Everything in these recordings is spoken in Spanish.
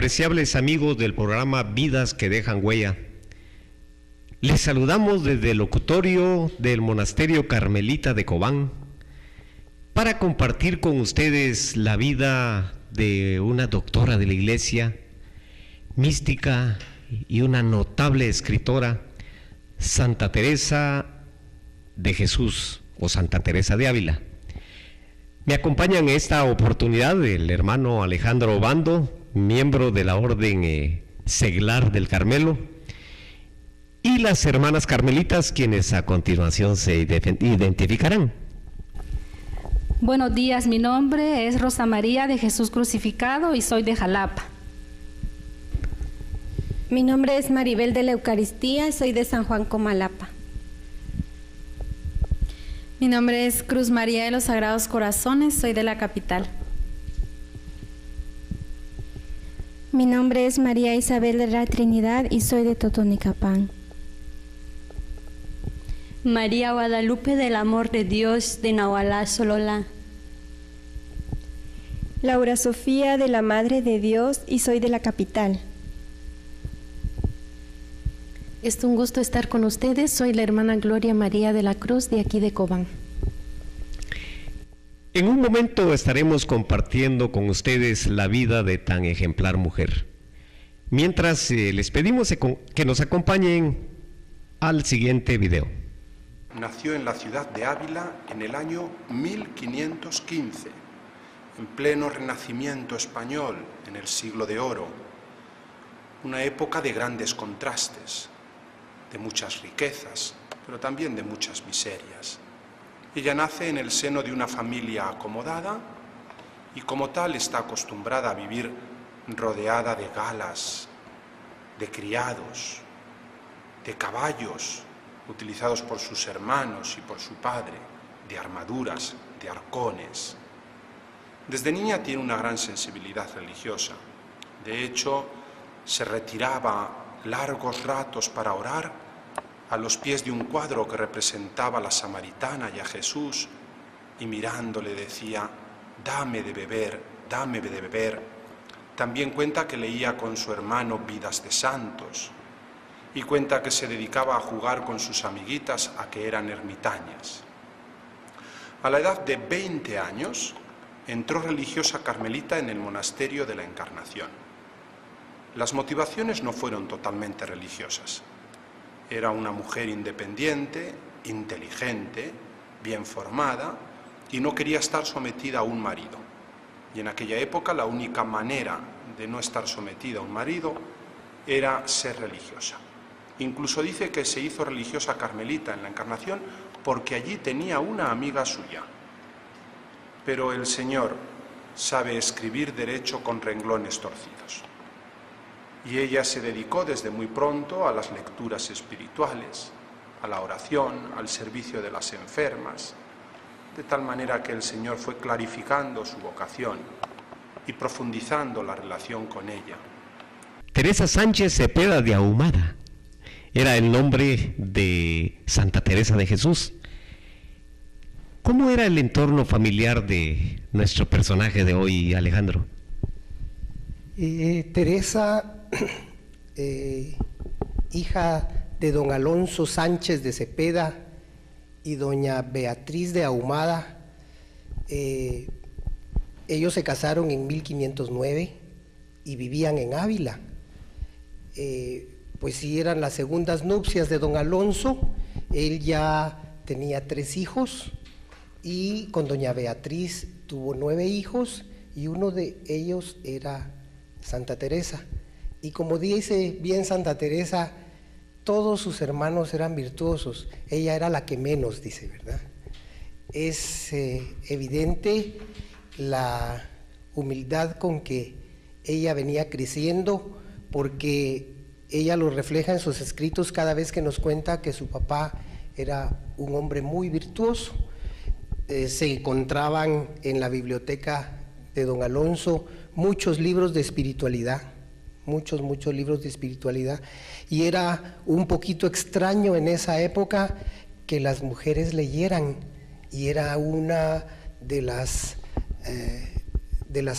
apreciables amigos del programa Vidas que dejan huella. Les saludamos desde el locutorio del Monasterio Carmelita de Cobán para compartir con ustedes la vida de una doctora de la Iglesia, mística y una notable escritora, Santa Teresa de Jesús o Santa Teresa de Ávila. Me acompaña en esta oportunidad el hermano Alejandro Obando, miembro de la Orden Seglar del Carmelo, y las hermanas carmelitas, quienes a continuación se identificarán. Buenos días, mi nombre es Rosa María de Jesús Crucificado y soy de Jalapa. Mi nombre es Maribel de la Eucaristía y soy de San Juan Comalapa. Mi nombre es Cruz María de los Sagrados Corazones, soy de la capital. Mi nombre es María Isabel de la Trinidad y soy de Totonicapán. María Guadalupe del Amor de Dios de Nahualá, Sololá. Laura Sofía de la Madre de Dios y soy de la capital. Es un gusto estar con ustedes. Soy la hermana Gloria María de la Cruz de aquí de Cobán. En un momento estaremos compartiendo con ustedes la vida de tan ejemplar mujer. Mientras les pedimos que nos acompañen al siguiente video. Nació en la ciudad de Ávila en el año 1515, en pleno Renacimiento español, en el siglo de oro, una época de grandes contrastes, de muchas riquezas, pero también de muchas miserias. Ella nace en el seno de una familia acomodada y como tal está acostumbrada a vivir rodeada de galas, de criados, de caballos utilizados por sus hermanos y por su padre, de armaduras, de arcones. Desde niña tiene una gran sensibilidad religiosa. De hecho, se retiraba largos ratos para orar a los pies de un cuadro que representaba a la samaritana y a Jesús, y mirándole decía: dame de beber, dame de beber. También cuenta que leía con su hermano Vidas de Santos, y cuenta que se dedicaba a jugar con sus amiguitas a que eran ermitañas. A la edad de 20 años, entró religiosa carmelita en el monasterio de la Encarnación. Las motivaciones no fueron totalmente religiosas. Era una mujer independiente, inteligente, bien formada y no quería estar sometida a un marido. Y en aquella época la única manera de no estar sometida a un marido era ser religiosa. Incluso dice que se hizo religiosa carmelita en la Encarnación porque allí tenía una amiga suya. Pero el Señor sabe escribir derecho con renglones torcidos. Y ella se dedicó desde muy pronto a las lecturas espirituales, a la oración, al servicio de las enfermas, de tal manera que el Señor fue clarificando su vocación y profundizando la relación con ella. Teresa Sánchez Cepeda de Ahumada era el nombre de Santa Teresa de Jesús. ¿Cómo era el entorno familiar de nuestro personaje de hoy, Alejandro? Teresa, hija de don Alonso Sánchez de Cepeda y doña Beatriz de Ahumada, ellos se casaron en 1509 y vivían en Ávila. Pues sí, eran las segundas nupcias de don Alonso. Él ya tenía 3 hijos y con doña Beatriz tuvo 9 hijos y uno de ellos era Santa Teresa. Y como dice bien Santa Teresa, todos sus hermanos eran virtuosos, ella era la que menos, dice, ¿verdad? Es evidente la humildad con que ella venía creciendo, porque ella lo refleja en sus escritos cada vez que nos cuenta que su papá era un hombre muy virtuoso. Se encontraban en la biblioteca de don Alonso muchos libros de espiritualidad, muchos libros de espiritualidad, y era un poquito extraño en esa época que las mujeres leyeran, y era una de las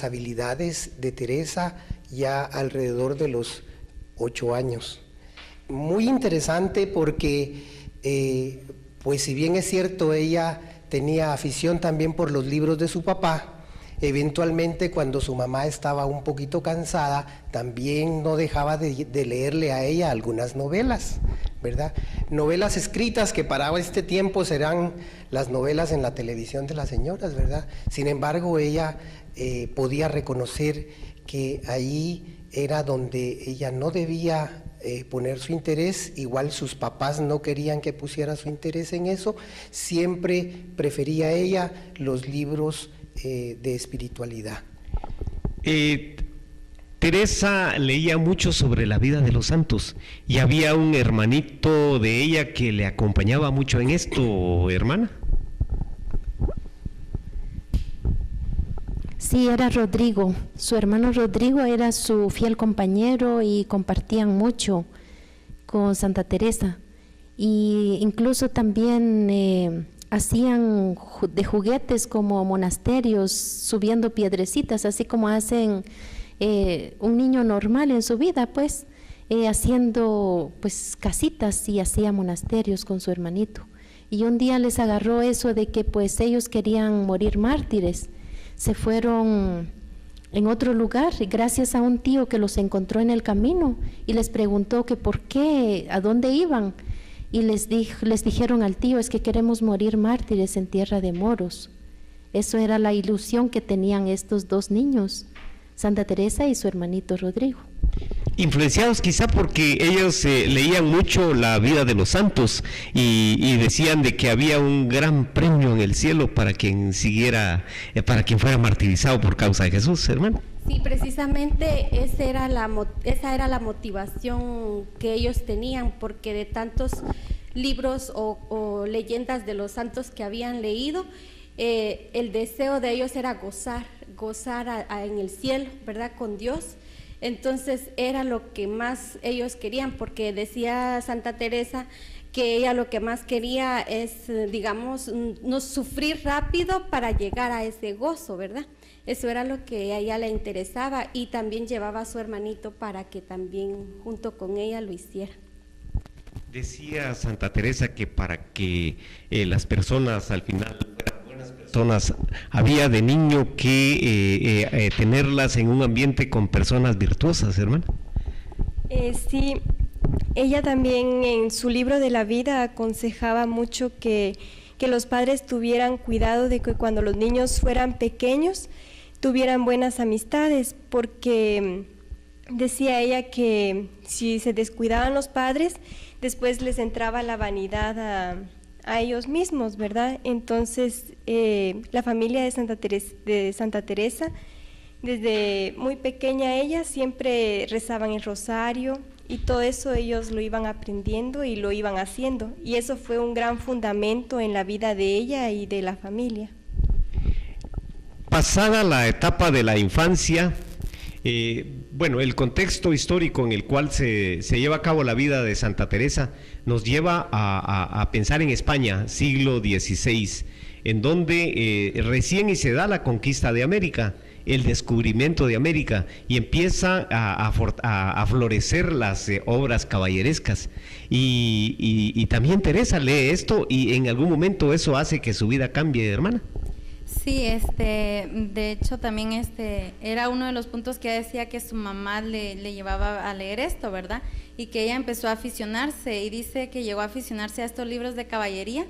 habilidades de Teresa, ya alrededor de los 8 años. Muy interesante porque, pues si bien es cierto, ella tenía afición también por los libros de su papá, eventualmente cuando su mamá estaba un poquito cansada, también no dejaba de leerle a ella algunas novelas, ¿verdad? Novelas escritas que para este tiempo serán las novelas en la televisión de las señoras, ¿verdad? Sin embargo, ella podía reconocer que ahí era donde ella no debía poner su interés, igual sus papás no querían que pusiera su interés en eso, siempre prefería ella los libros de espiritualidad. Teresa leía mucho sobre la vida de los santos y había un hermanito de ella que le acompañaba mucho en esto, hermana. Sí, era Rodrigo. Su hermano Rodrigo era su fiel compañero y compartían mucho con Santa Teresa. Y incluso también hacían de juguetes como monasterios, subiendo piedrecitas, así como hacen un niño normal en su vida, pues, haciendo pues casitas, y hacía monasterios con su hermanito. Y un día les agarró eso de que pues ellos querían morir mártires. Se fueron en otro lugar gracias a un tío que los encontró en el camino y les preguntó que por qué, a dónde iban, y les dijeron al tío: es que queremos morir mártires en tierra de moros. Eso era la ilusión que tenían estos dos niños, Santa Teresa y su hermanito Rodrigo. Influenciados quizá porque ellos leían mucho la vida de los santos y decían de que había un gran premio en el cielo para quien siguiera, para quien fuera martirizado por causa de Jesús, hermano. Sí, precisamente esa era la motivación que ellos tenían, porque de tantos libros o leyendas de los santos que habían leído, el deseo de ellos era gozar en el cielo, ¿verdad?, con Dios. Entonces era lo que más ellos querían, porque decía Santa Teresa que ella lo que más quería es, digamos, no sufrir rápido para llegar a ese gozo, ¿verdad? Eso era lo que a ella le interesaba, y también llevaba a su hermanito para que también junto con ella lo hiciera. Decía Santa Teresa que para que las personas al final fueran buenas personas, había de niño que tenerlas en un ambiente con personas virtuosas, hermano. Sí, ella también en su libro de la vida aconsejaba mucho que los padres tuvieran cuidado de que cuando los niños fueran pequeños tuvieran buenas amistades, porque decía ella que si se descuidaban los padres, después les entraba la vanidad a ellos mismos, ¿verdad? Entonces, la familia de Santa Teresa, desde muy pequeña ella, siempre rezaban el rosario, y todo eso ellos lo iban aprendiendo y lo iban haciendo, y eso fue un gran fundamento en la vida de ella y de la familia. Pasada la etapa de la infancia, bueno, el contexto histórico en el cual se lleva a cabo la vida de Santa Teresa nos lleva a pensar en España, siglo XVI, en donde recién y se da la conquista de América, el descubrimiento de América, y empieza a florecer las obras caballerescas, y también Teresa lee esto, y en algún momento eso hace que su vida cambie, hermana. Sí, de hecho también era uno de los puntos que decía que su mamá le llevaba a leer esto, ¿verdad? Y que ella empezó a aficionarse, y dice que llegó a aficionarse a estos libros de caballería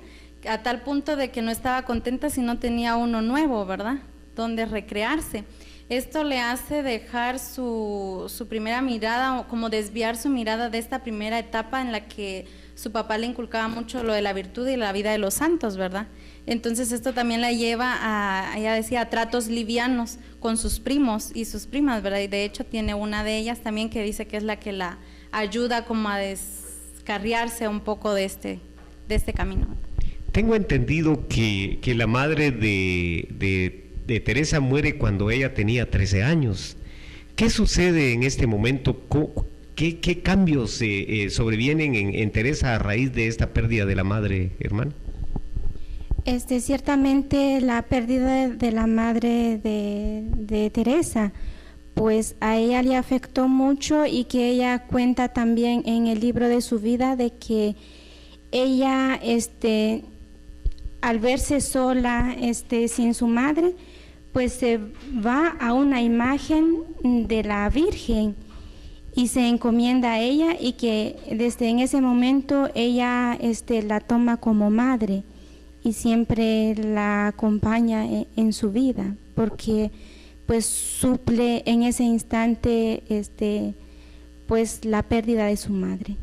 a tal punto de que no estaba contenta si no tenía uno nuevo, ¿verdad?, donde recrearse. Esto le hace dejar su primera mirada, o como desviar su mirada de esta primera etapa en la que su papá le inculcaba mucho lo de la virtud y la vida de los santos, ¿verdad? Entonces esto también la lleva ella decía, a tratos livianos con sus primos y sus primas, ¿verdad? Y de hecho tiene una de ellas también que dice que es la que la ayuda como a descarriarse un poco de este camino. Tengo entendido que la madre de Teresa muere cuando ella tenía 13 años. ¿Qué sucede en este momento? ¿Qué cambios sobrevienen en Teresa a raíz de esta pérdida de la madre, hermana? Ciertamente la pérdida de la madre de Teresa, pues a ella le afectó mucho, y que ella cuenta también en el libro de su vida de que ella al verse sola sin su madre, pues se va a una imagen de la Virgen y se encomienda a ella, y que desde en ese momento ella la toma como madre y siempre la acompaña en su vida, porque pues suple en ese instante pues la pérdida de su madre.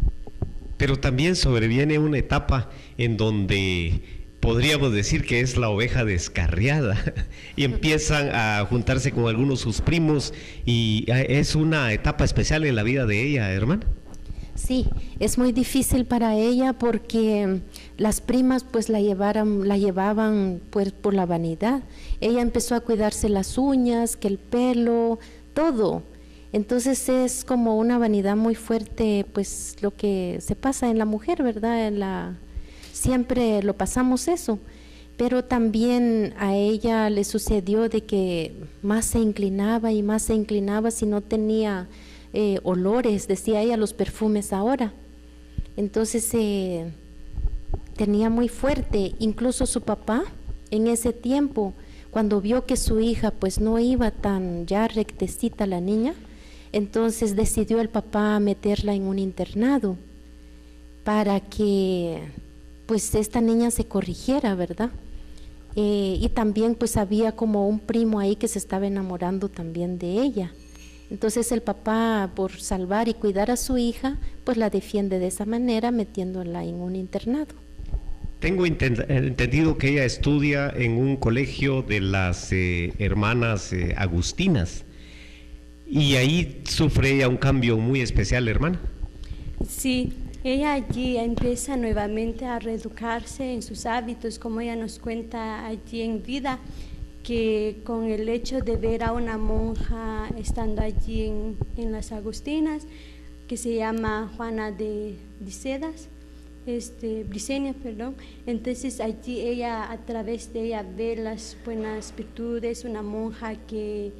Pero también sobreviene una etapa en donde podríamos decir que es la oveja descarriada y empiezan a juntarse con algunos de sus primos, y es una etapa especial en la vida de ella, hermana. Sí, es muy difícil para ella porque las primas pues la llevaban pues por la vanidad. Ella empezó a cuidarse las uñas, que el pelo, todo. Entonces es como una vanidad muy fuerte, pues lo que se pasa en la mujer, ¿verdad? Siempre lo pasamos eso, pero también a ella le sucedió de que más se inclinaba y más se inclinaba si no tenía olores, decía ella, los perfumes ahora. Entonces tenía muy fuerte, incluso su papá en ese tiempo, cuando vio que su hija pues no iba tan ya rectecita la niña, entonces decidió el papá meterla en un internado para que pues esta niña se corrigiera, ¿verdad? Y también pues había como un primo ahí que se estaba enamorando también de ella. Entonces el papá, por salvar y cuidar a su hija, pues la defiende de esa manera, metiéndola en un internado. Tengo entendido que ella estudia en un colegio de las hermanas agustinas, y ahí sufre ella un cambio muy especial, hermana. Sí, ella allí empieza nuevamente a reeducarse en sus hábitos, como ella nos cuenta allí en vida, que con el hecho de ver a una monja estando allí en las Agustinas, que se llama Juana de Briceñas, perdón. Entonces allí ella, a través de ella, ve las buenas virtudes, una monja que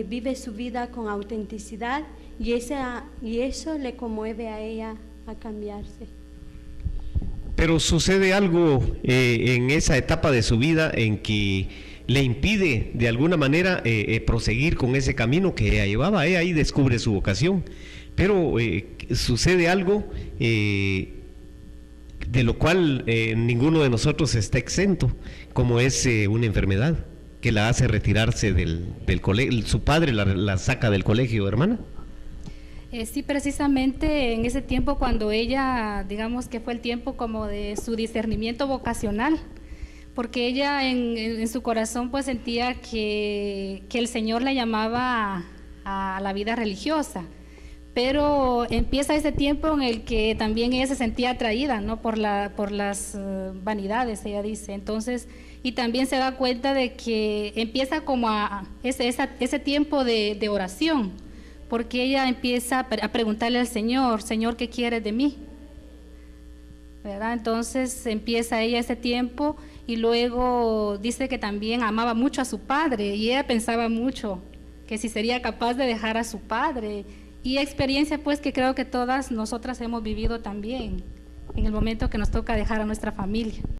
vive su vida con autenticidad, y eso le conmueve a ella a cambiarse. Pero sucede algo en esa etapa de su vida en que le impide de alguna manera proseguir con ese camino que ella llevaba. Ella ahí descubre su vocación, pero sucede algo de lo cual ninguno de nosotros está exento, como es una enfermedad que la hace retirarse del colegio. Su padre la saca del colegio, hermana. Sí, precisamente en ese tiempo, cuando ella, digamos que fue el tiempo como de su discernimiento vocacional, porque ella en su corazón pues sentía que el Señor la llamaba a la vida religiosa, pero empieza ese tiempo en el que también ella se sentía atraída, ¿no?, por las vanidades, ella dice. Entonces, y también se da cuenta de que empieza como ese tiempo de oración, porque ella empieza a preguntarle al Señor: Señor, ¿qué quieres de mí? ¿Verdad? Entonces empieza ella ese tiempo, y luego dice que también amaba mucho a su padre, y ella pensaba mucho que si sería capaz de dejar a su padre, y experiencia pues que creo que todas nosotras hemos vivido también en el momento que nos toca dejar a nuestra familia.